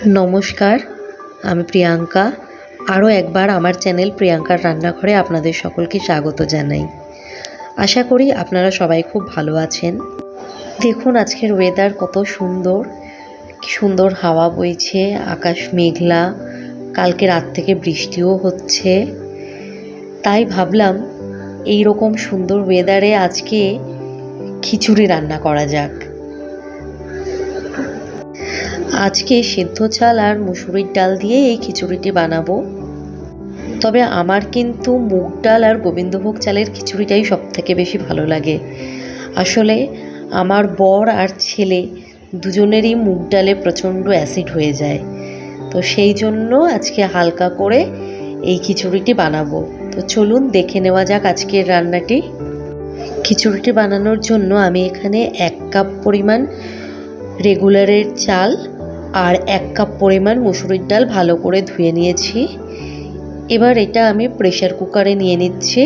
নমস্কার, আমি প্রিয়াঙ্কা। আরও একবার আমার চ্যানেল প্রিয়াঙ্কার রান্নাঘরে আপনাদের সকলকে স্বাগত জানাই। আশা করি আপনারা সবাই খুব ভালো আছেন। দেখুন আজকের ওয়েদার কত সুন্দর, কি সুন্দর হাওয়া বইছে, আকাশ মেঘলা, কালকে রাত থেকে বৃষ্টিও হচ্ছে। তাই ভাবলাম এই রকম সুন্দর ওয়েদারে আজকে খিচুড়ি রান্না করা যাক। আজকে সেদ্ধ চাল আর মুসুরির ডাল দিয়ে এই খিচুড়িটি বানাবো। তবে আমার কিন্তু মুগ ডাল আর গোবিন্দভোগ চালের খিচুড়িটাই সবথেকে বেশি ভালো লাগে। আসলে আমার বর আর ছেলে দুজনেরই মুগ ডালে প্রচণ্ড অ্যাসিড হয়ে যায়, তো সেই জন্য আজকে হালকা করে এই খিচুড়িটি বানাবো। তো চলুন দেখে নেওয়া যাক আজকের রান্নাটি। খিচুড়িটি বানানোর জন্য আমি এখানে 1 কাপ পরিমাণ রেগুলারের চাল আর 1 কাপ পরিমাণ মুসুরির ডাল ভালো করে ধুয়ে নিয়েছি। এবার এটা আমি প্রেসার কুকারে নিয়ে নিচ্ছি।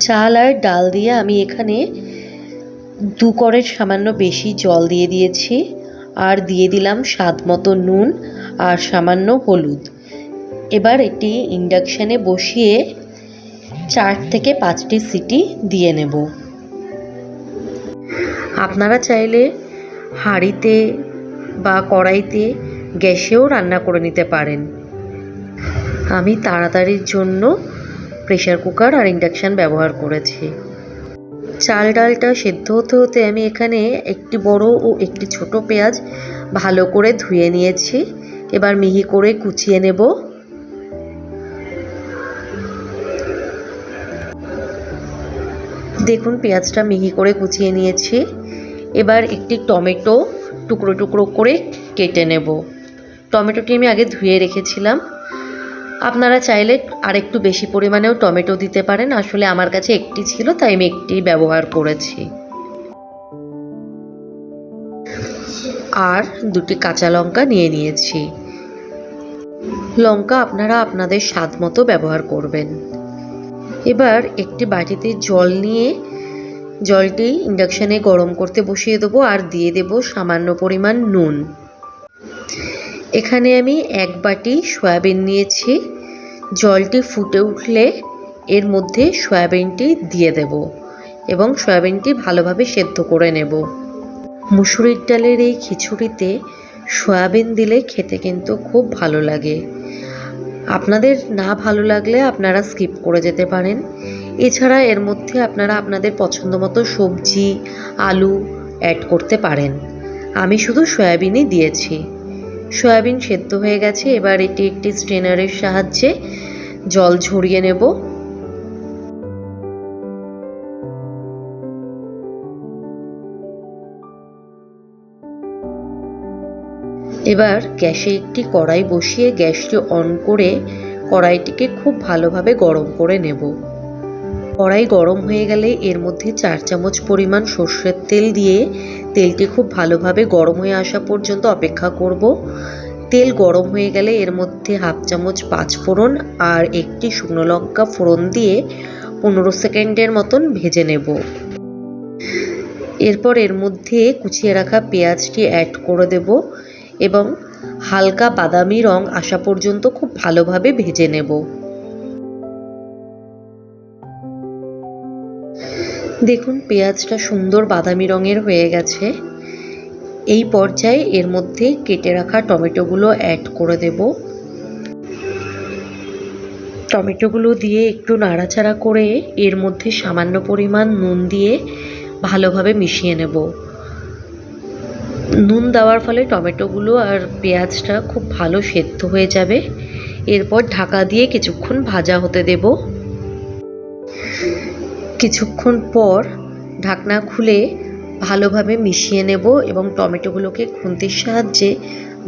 চাল আর ডাল দিয়ে আমি এখানে 2 কড়ের সামান্য বেশি জল দিয়ে দিয়েছি, আর দিয়ে দিলাম স্বাদ মতো নুন আর সামান্য হলুদ। এবার এটি ইন্ডাকশানে বসিয়ে 4 থেকে 5টি সিটি দিয়ে নেব। আপনারা চাইলে হাঁড়িতে বা কড়াইতে গ্যাসেও রান্না করে নিতে পারেন। আমি তাড়াতাড়ির জন্য প্রেসার কুকার আর ইন্ডাকশান ব্যবহার করেছি। চাল ডালটা সেদ্ধ হতে হতে আমি এখানে একটি বড় ও একটি ছোট পেঁয়াজ ভালো করে ধুয়ে নিয়েছি। এবার মিহি করে কুচিয়ে নেব। দেখুন পেঁয়াজটা মিহি করে কুচিয়ে নিয়েছি। এবার একটি টমেটো টুকরো টুকরো করে কেটে নেব। টমেটোটি আমি আগে ধুয়ে রেখেছিলাম। আপনারা চাইলে আরেকটু বেশি পরিমাণেও টমেটো দিতে পারেন। আসলে আমার কাছে একটি ছিল, তাই আমি একটি ব্যবহার করেছি। আর 2টি কাঁচা লঙ্কা নিয়ে নিয়েছি। লঙ্কা আপনারা আপনাদের স্বাদ মতো ব্যবহার করবেন। এবার একটি বাটিতে জল নিয়ে জলটি ইন্ডাকশানে গরম করতে বসিয়ে দেবো, আর দিয়ে দেব সামান্য পরিমাণ নুন। এখানে আমি 1 বাটি সয়াবিন নিয়েছি। জলটি ফুটে উঠলে এর মধ্যে সয়াবিনটি দিয়ে দেব এবং সয়াবিনটি ভালোভাবে সেদ্ধ করে নেব। মুসুরির ডালের এই খিচুড়িতে সয়াবিন দিলে খেতে কিন্তু খুব ভালো লাগে। আপনাদের না ভালো লাগলে আপনারা স্কিপ করে যেতে পারেন। এছাড়া এর মধ্যে আপনারা আপনাদের পছন্দ মতো সবজি, আলু অ্যাড করতে পারেন। আমি শুধু সয়াবিনই দিয়েছি। সয়াবিন সেদ্ধ হয়ে গেছে। এবার এটি একটি স্ট্রেনারের সাহায্যে জল ঝরিয়ে নেব। এবার গ্যাসে একটি কড়াই বসিয়ে গ্যাসটি অন করে কড়াইটিকে খুব ভালোভাবে গরম করে নেব। কড়াই গরম হয়ে গেলে এর মধ্যে 4 চামচ পরিমাণ সর্ষের তেল দিয়ে তেলটি খুব ভালোভাবে গরম হয়ে আসা পর্যন্ত অপেক্ষা করব। তেল গরম হয়ে গেলে এর মধ্যে 1/2 চামচ 5 ফোড়ন আর একটি শুকনো লঙ্কা ফোড়ন দিয়ে 15 সেকেন্ডের মতন ভেজে নেব। এরপর এর মধ্যে কুচিয়ে রাখা পেঁয়াজটি অ্যাড করে দেব এবং হালকা বাদামি রং আসা পর্যন্ত খুব ভালোভাবে ভেজে নেব। দেখুন পেঁয়াজটা সুন্দর বাদামি রঙের হয়ে গেছে। এই পর্যায়ে এর মধ্যে কেটে রাখা টমেটোগুলো অ্যাড করে দেব। টমেটোগুলো দিয়ে একটু নাড়াচাড়া করে এর মধ্যে সামান্য পরিমাণ নুন দিয়ে ভালোভাবে মিশিয়ে নেব। নুন দেওয়ার ফলে টমেটোগুলো আর পেঁয়াজটা খুব ভালো সেদ্ধ হয়ে যাবে। এরপর ঢাকা দিয়ে কিছুক্ষণ ভাজা হতে দেব। কিছুক্ষণ পর ঢাকনা খুলে ভালোভাবে মিশিয়ে নেব এবং টমেটোগুলোকে খুন্তির সাহায্যে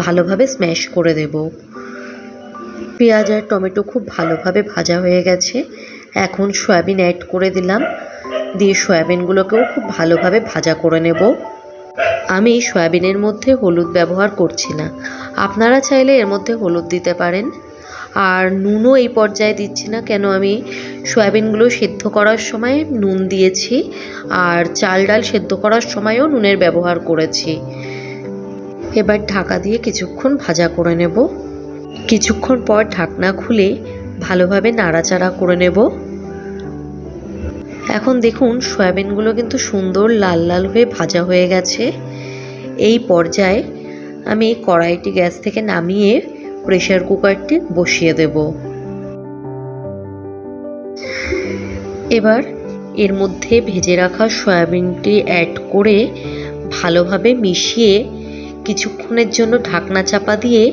ভালোভাবে স্ম্যাশ করে দেব। পেঁয়াজ আর টমেটো খুব ভালোভাবে ভাজা হয়ে গেছে। এখন সয়াবিন অ্যাড করে দিলাম, দিয়ে সয়াবিনগুলোকেও খুব ভালোভাবে ভাজা করে নেব। আমি সয়াবিনের মধ্যে হলুদ ব্যবহার করছি না। আপনারা চাইলে এর মধ্যে হলুদ দিতে পারেন। আর নুনও এই পর্যায়ে দিচ্ছি না, কেন আমি সয়াবিনগুলো সেদ্ধ করার সময় নুন দিয়েছি, আর চাল ডাল সেদ্ধ করার সময়ও নুনের ব্যবহার করেছি। এবার ঢাকা দিয়ে কিছুক্ষণ ভাজা করে নেব। কিছুক্ষণ পর ঢাকনা খুলে ভালোভাবে নাড়াচাড়া করে নেব। এখন দেখুন সয়াবিনগুলো কিন্তু সুন্দর লাল লাল হয়ে ভাজা হয়ে গেছে। এই পর্যায়ে আমি কড়াইটি গ্যাস থেকে নামিয়ে প্রেসার কুকারটি বসিয়ে দেব। এবার এর মধ্যে ভেজে রাখা সয়াবিনটি অ্যাড করে ভালোভাবে মিশিয়ে কিছুক্ষণের জন্য ঢাকনা চাপা দিয়ে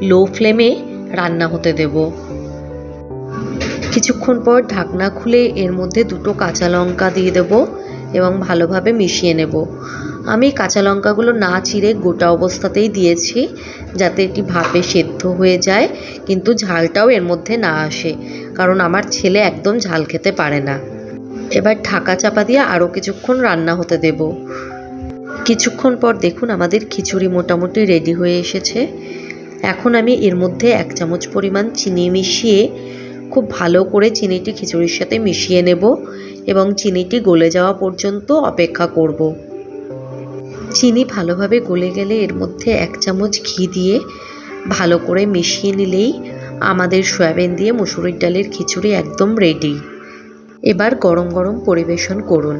লো ফ্লেমে রান্না হতে দেব। কিছুক্ষণ পর ঢাকনা খুলে এর মধ্যে 2টো কাঁচা লঙ্কা দিয়ে দেব এবং ভালোভাবে মিশিয়ে নেব। আমি কাঁচা লঙ্কাগুলো না চিরে গোটা অবস্থাতেই দিয়েছি, যাতে এটি ভাপে সেদ্ধ হয়ে যায় কিন্তু ঝালটাও এর মধ্যে না আসে, কারণ আমার ছেলে একদম ঝাল খেতে পারে না। এবার ঢাকা চাপা দিয়ে আরও কিছুক্ষণ রান্না হতে দেব। কিছুক্ষণ পর দেখুন আমাদের খিচুড়ি মোটামুটি রেডি হয়ে এসেছে। এখন আমি এর মধ্যে 1 চামচ পরিমাণ চিনি মিশিয়ে খুব ভালো করে চিনিটি খিচুড়ির সাথে মিশিয়ে নেব এবং চিনিটি গলে যাওয়া পর্যন্ত অপেক্ষা করব। চিনি ভালোভাবে গলে গেলে এর মধ্যে 1 চামচ ঘি দিয়ে ভালো করে মিশিয়ে নিলেই আমাদের সয়াবিন দিয়ে মুসুরির ডালের খিচুড়ি একদম রেডি। এবার গরম গরম পরিবেশন করুন।